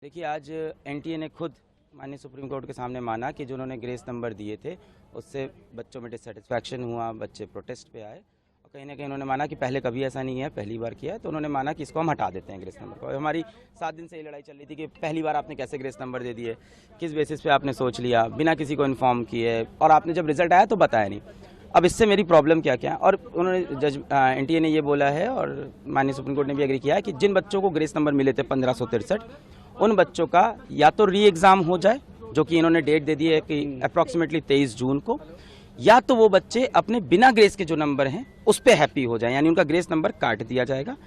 देखिए, आज एनटीए ने खुद माननीय सुप्रीम कोर्ट के सामने माना कि जो उन्होंने ग्रेस नंबर दिए थे उससे बच्चों में डिससेटिस्फैक्शन हुआ, बच्चे प्रोटेस्ट पे आए और कहीं ना कहीं उन्होंने माना कि पहले कभी ऐसा नहीं है, पहली बार किया है, तो उन्होंने माना कि इसको हम हटा देते हैं ग्रेस नंबर को। हमारी 7 दिन से ये लड़ाई चल रही थी कि पहली बार आपने कैसे ग्रेस नंबर दे दिए, किस बेसिस पे आपने सोच लिया, बिना किसी को इन्फॉर्म किए, और आपने जब रिजल्ट आया तो बताया नहीं। अब इससे मेरी प्रॉब्लम क्या क्या है, और उन्होंने एनटीए ने ये बोला है और माननीय सुप्रीम कोर्ट ने भी एग्री किया है कि जिन बच्चों को ग्रेस नंबर मिले थे 1563, उन बच्चों का या तो री एग्ज़ाम हो जाए, जो कि इन्होंने डेट दे दी है कि अप्रॉक्सीमेटली 23 जून को, या तो वो बच्चे अपने बिना ग्रेस के जो नंबर हैं उस पर हैप्पी हो जाए, यानी उनका ग्रेस नंबर काट दिया जाएगा।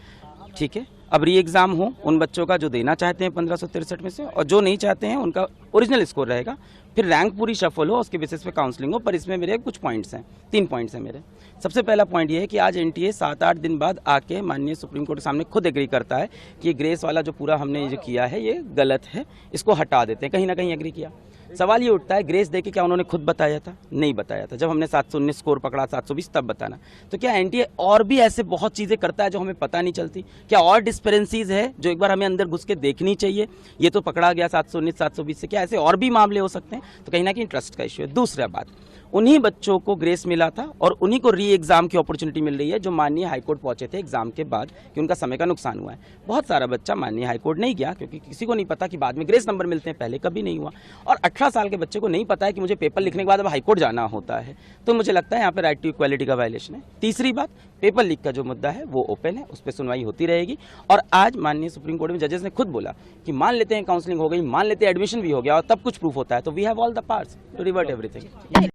ठीक है, अब री एग्ज़ाम हो उन बच्चों का जो देना चाहते हैं 1563 में से, और जो नहीं चाहते हैं उनका ओरिजिनल स्कोर रहेगा। फिर रैंक पूरी शफल हो, उसके बेसिस पे काउंसलिंग हो। पर इसमें मेरे कुछ पॉइंट्स हैं, 3 पॉइंट्स हैं मेरे। सबसे पहला पॉइंट ये है कि आज एनटीए 7-8 दिन बाद आके माननीय सुप्रीम कोर्ट के सामने खुद एग्री करता है कि ये ग्रेस वाला जो पूरा हमने जो किया है ये गलत है, इसको हटा देते हैं। कहीं ना कहीं एग्री किया। सवाल ये उठता है, ग्रेस देके क्या उन्होंने खुद बताया था? नहीं बताया था। जब हमने 719 स्कोर पकड़ा, 720 तब बताना। तो क्या एनटीए और भी ऐसे बहुत चीज़ें करता है जो हमें पता नहीं चलती? क्या और डिस्पेरेंसीज है जो एक बार हमें अंदर घुस के देखनी चाहिए? ये तो पकड़ा गया 719 720 से, क्या ऐसे और भी मामले हो सकते हैं? तो कहीं ना कहीं ट्रस्ट का इश्यू है। दूसरा बात, उन्हीं बच्चों को ग्रेस मिला था और उन्हीं को री एग्जाम की अपॉर्चुनिटी मिल रही है जो माननीय हाईकोर्ट पहुंचे थे एग्जाम के बाद कि उनका समय का नुकसान हुआ है। बहुत सारा बच्चा माननीय हाईकोर्ट नहीं गया क्योंकि किसी को नहीं पता कि बाद में ग्रेस नंबर मिलते हैं, पहले कभी नहीं हुआ। और 18 साल के बच्चे को नहीं पता है कि मुझे पेपर लिखने के बाद अब हाईकोर्ट जाना होता है। तो मुझे लगता है यहाँ पे राइट टू इक्वालिटी का वायलेशन है। तीसरी बात, पेपर लीक का जो मुद्दा है वो ओपन है, उस पर सुनवाई होती रहेगी। और आज माननीय सुप्रीम कोर्ट में जजेस ने खुद बोला कि मान लेते हैं काउंसलिंग हो गई, मान लेते हैं एडमिशन भी हो गया और तब कुछ प्रूफ होता है, तो we have all the powers to revert everything.